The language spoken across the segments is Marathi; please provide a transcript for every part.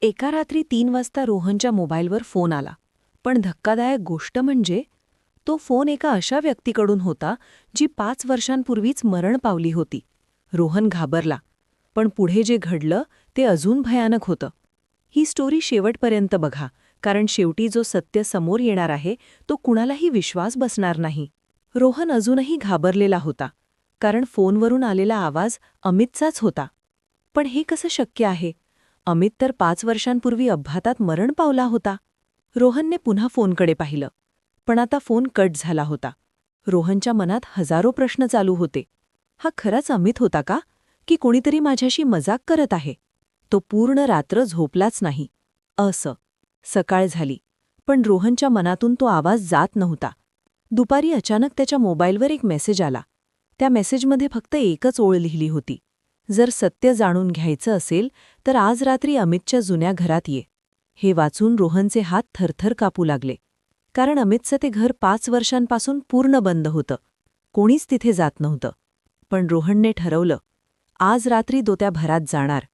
एका रात्री 3 वाजता रोहनच्या मोबाईलवर फोन आला. पण धक्कादायक गोष्ट म्हणजे तो फोन एका अशा व्यक्तीकडून होता जी 5 वर्षांपूर्वीच मरण पावली होती. रोहन घाबरला. पण पुढे जे घडलं ते अजून भयानक होतं. ही स्टोरी शेवटपर्यंत बघा, कारण शेवटी जो सत्य समोर येणार आहे तो कुणालाही विश्वास बसणार नाही. रोहन अजूनही घाबरलेला होता, कारण फोनवरून आलेला आवाज अमितचाच होता. पण हे कसं शक्य आहे? अमित तर 5 वर्षांपूर्वी अपघातात मरण पावला होता. रोहनने पुन्हा फोनकडे पाहिलं. पण आता फोन कट झाला होता. रोहनच्या मनात हजारो प्रश्न चालू होते. हा खराच अमित होता का? की कोणीतरी माझ्याशी मजाक करत आहे? तो पूर्ण रात्र झोपलाच नाही. सकाळ झाली. पण रोहनच्या मनातून तो आवाज जात नव्हता. दुपारी अचानक त्याच्या मोबाईलवर एक मेसेज आला. त्या मेसेजमध्ये फक्त एकच ओळ लिहिली होती: जर सत्य जाणून घ्यायचं असेल तर आज रात्री अमितच्या जुन्या घरात ये. हे वाचून रोहनचे हात थरथर कापू लागले. कारण अमितचं ते घर 5 वर्षांपासून पूर्ण बंद होतं. कोणीच तिथे जात नव्हतं. पण रोहनने ठरवलं, आज रात्री तो त्या भरात जाणार.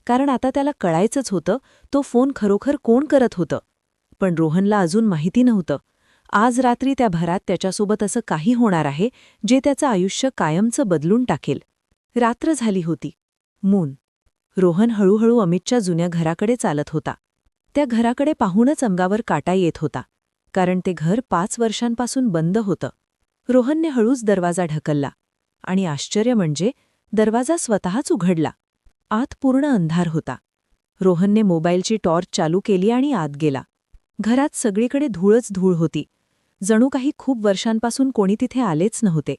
कारण आता त्याला कळायचंच होतं तो फोन खरोखर कोण करत होतं. पण रोहनला अजून माहिती नव्हतं, आज रात्री त्या भरात त्याच्यासोबत असं काही होणार आहे जे त्याचं आयुष्य कायमचं बदलून टाकेल. रात्र झाली होती. रोहन हळूहळू अमितच्या जुन्या घराकडे चालत होता. त्या घराकडे पाहूनच अंगावर काटा येत होता, कारण ते घर 5 वर्षांपासून बंद होतं. रोहनने हळूच दरवाजा ढकलला. आणि आश्चर्य म्हणजे दरवाजा स्वतःच उघडला. आत पूर्ण अंधार होता. रोहनने मोबाईलची टॉर्च चालू केली आणि आत गेला. घरात सगळीकडे धूळच धूळ होती. जणू काही खूप वर्षांपासून कोणी तिथे आलेच नव्हते.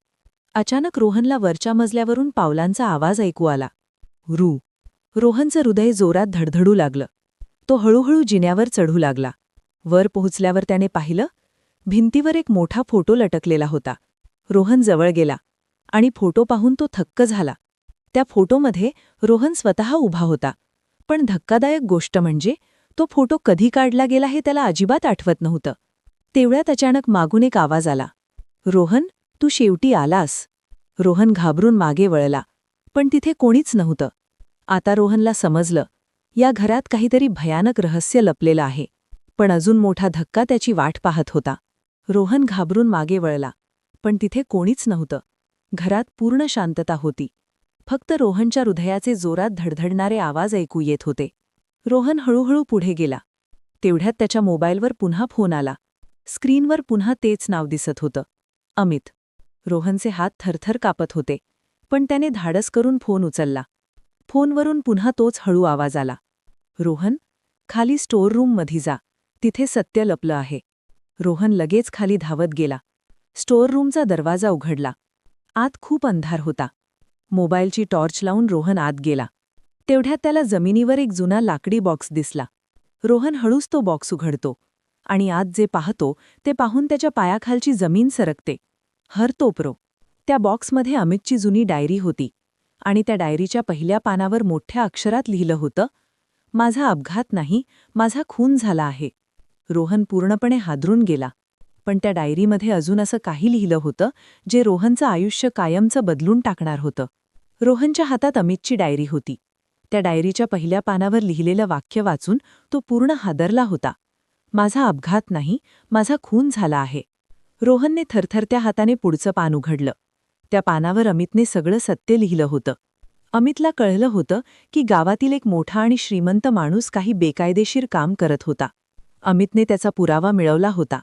अचानक रोहनला वरच्या मजल्यावरून पावलांचा आवाज ऐकू आला. रोहनचं हृदय जोरात धडधडू लागलं. तो हळूहळू जिन्यावर चढू लागला. वर पोहोचल्यावर त्याने पाहिलं, भिंतीवर एक मोठा फोटो लटकलेला होता. रोहन जवळ गेला आणि फोटो पाहून तो थक्क झाला. त्या फोटोमध्ये रोहन स्वतः उभा होता. पण धक्कादायक गोष्ट म्हणजे तो फोटो कधी काढला गेला हे त्याला अजिबात आठवत नव्हतं. तेवढ्यात अचानक मागून एक आवाज आला. रोहन, तू शेवटी आलास. रोहन घाबरून मागे वळला. पण तिथे कोणीच नव्हतं. आता रोहनला समजलं, या घरात काहीतरी भयानक रहस्य लपलेलं आहे. पण अजून मोठा धक्का त्याची वाट पाहत होता. रोहन घाबरून मागे वळला. पण तिथे कोणीच नव्हतं. घरात पूर्ण शांतता होती. फक्त रोहनच्या हृदयाचे जोरात धडधडणारे आवाज ऐकू येत होते. रोहन हळूहळू पुढे गेला. तेवढ्यात त्याच्या मोबाईलवर पुन्हा फोन आला. स्क्रीनवर पुन्हा तेच नाव दिसत होतं: अमित. रोहनचे हात थरथर कापत होते. पण त्याने धाडस करून फोन उचलला. फोनवरून पुन्हा तोच हळू आवाज आला. रोहन, खाली स्टोअर रूममध्ये जा. तिथे सत्य लपलं आहे. रोहन लगेच खाली धावत गेला. स्टोअर रूमचा दरवाजा उघडला. आत खूप अंधार होता. मोबाईलची टॉर्च लावून रोहन आत गेला. तेवढ्यात त्याला जमिनीवर एक जुना लाकडी बॉक्स दिसला. रोहन हळूच तो बॉक्स उघडतो. आणि आत जे पाहतो ते पाहून त्याच्या पायाखालची जमीन सरकते. हरतोपरो. त्या बॉक्समध्ये अमितची जुनी डायरी होती. आणि त्या डायरीच्या पहिल्या पानावर मोठ्या अक्षरात लिहिलं होतं: माझा अपघात नाही, माझा खून झाला आहे. रोहन पूर्णपणे हादरून गेला. पण त्या डायरीमध्ये अजून असं काही लिहिलं होतं जे रोहनचं आयुष्य कायमचं बदलून टाकणार होतं. रोहनच्या हातात अमितची डायरी होती. त्या डायरीच्या पहिल्या पानावर लिहिलेलं वाक्य वाचून तो पूर्ण हादरला होता. माझा अपघात नाही, माझा खून झाला आहे. रोहनने थरथरत्या हाताने पुढचं पान उघडलं. त्या पानावर अमितने सगळं सत्य लिहिलं होतं. अमितला कळलं होतं की गावातील एक मोठा आणि श्रीमंत माणूस काही बेकायदेशीर काम करत होता. अमितने त्याचा पुरावा मिळवला होता.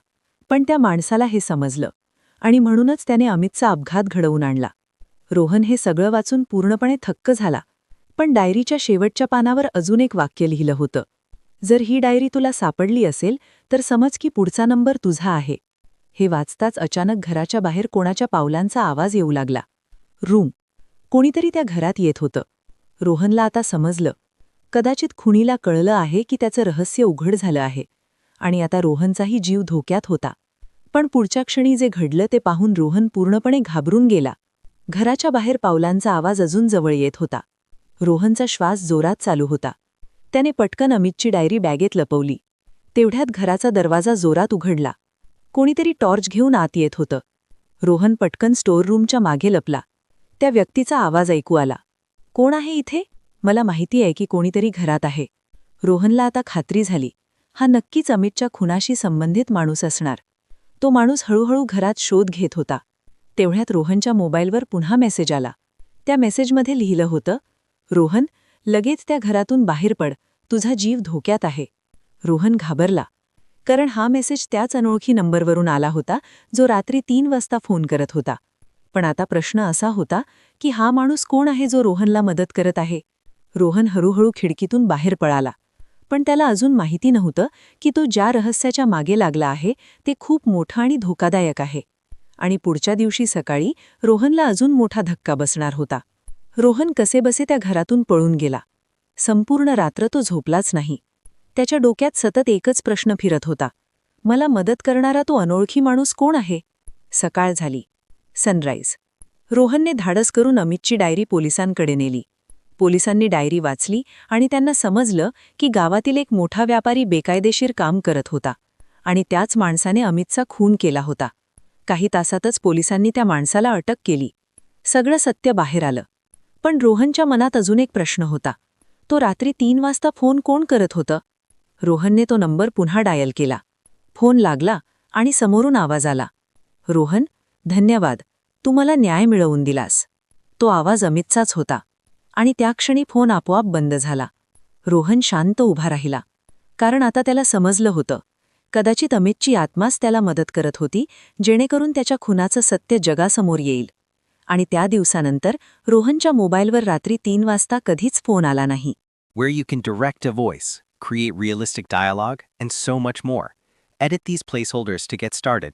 पण त्या माणसाला हे समजलं. आणि म्हणूनच त्याने अमितचा अपघात घडवून आणला. रोहन हे सगळं वाचून पूर्णपणे थक्क झाला. पण डायरीच्या शेवटच्या पानावर अजून एक वाक्य लिहिलं होतं: जर ही डायरी तुला सापडली असेल तर समज की पुढचा नंबर तुझा आहे. हे वाचताच अचानक घराच्या बाहेर कोणाच्या पावलांचा आवाज येऊ लागला. कोणीतरी त्या घरात येत होतं. रोहनला आता समजलं, कदाचित खुणीला कळलं आहे की त्याचं रहस्य उघड झालं आहे. आणि आता रोहनचाही जीव धोक्यात होता. पण पुढच्या क्षणी जे घडलं ते पाहून रोहन पूर्णपणे घाबरून गेला. घराच्या बाहेर पावलांचा आवाज अजून जवळ येत होता. रोहनचा श्वास जोरात चालू होता. त्याने पटकन अमितची डायरी बॅगेत लपवली. तेवढ्यात घराचा दरवाजा जोरात उघडला. कोणीतरी टॉर्च घेऊन आत येत होतं. रोहन पटकन स्टोअर रूमच्या मागे लपला. त्या व्यक्तीचा आवाज ऐकू आला. कोण आहे इथे? मला माहिती आहे की कोणीतरी घरात आहे. रोहनला आता खात्री झाली, हा नक्कीच अमितच्या खुनाशी संबंधित माणूस असणार. तो माणूस हळूहळू घरात शोध घेत होता. तेवढ्यात रोहनच्या मोबाईलवर पुन्हा मेसेज आला. त्या मेसेजमध्ये लिहिलं होतं, रोहन, लगेच त्या घरातून बाहेर पड, तुझा जीव धोक्यात आहे. रोहन घाबरला, कारण हा मेसेज त्याच अनोळखी नंबरवरून आला होता जो रात्री 3 वाजता फोन करत होता. पण आता प्रश्न असा होता की हा माणूस कोण आहे जो रोहनला मदत करत आहे. रोहन हळूहळू खिडकीतून बाहेर पळाला. पण त्याला अजून माहिती नव्हतं की तो ज्या रहस्याच्या मागे लागला आहे ते खूप मोठं आणि धोकादायक आहे. आणि पुढच्या दिवशी सकाळी रोहनला अजून मोठा धक्का बसणार होता. रोहन कसेबसे त्या घरातून पळून गेला. संपूर्ण रात्र तो झोपलाच नाही. त्याच्या डोक्यात सतत एकच प्रश्न फिरत होता, मला मदत करणारा तो अनोळखी माणूस कोण आहे. सकाळ झाली. सनराईज. रोहनने धाडस करून अमितची डायरी पोलिसांकडे नेली. पोलिसांनी डायरी वाचली आणि त्यांना समजलं की गावातील एक मोठा व्यापारी बेकायदेशीर काम करत होता आणि त्याच माणसाने अमितचा खून केला होता. काही तासातच पोलिसांनी त्या माणसाला अटक केली. सगळं सत्य बाहेर आलं. पण रोहनच्या मनात अजून एक प्रश्न होता, तो रात्री 3 वाजता फोन कोण करत होतं. रोहनने तो नंबर पुन्हा डायल केला. फोन लागला आणि समोरून आवाज आला, रोहन, धन्यवाद, तू मला न्याय मिळवून दिलास. तो आवाज अमितचाच होता. आणि त्या क्षणी फोन आपोआप बंद झाला. रोहन शांत उभा राहिला, कारण आता त्याला समजलं होतं, कदाचित अमितची आत्माच त्याला मदत करत होती, जेणेकरून त्याच्या खुनाचं सत्य जगासमोर येईल. आणि त्या दिवसानंतर रोहनच्या मोबाईलवर रात्री 3 वाजता कधीच फोन आला नाही. Where you can direct a voice, create realistic dialogue, and so much more. Edit these placeholders to get started.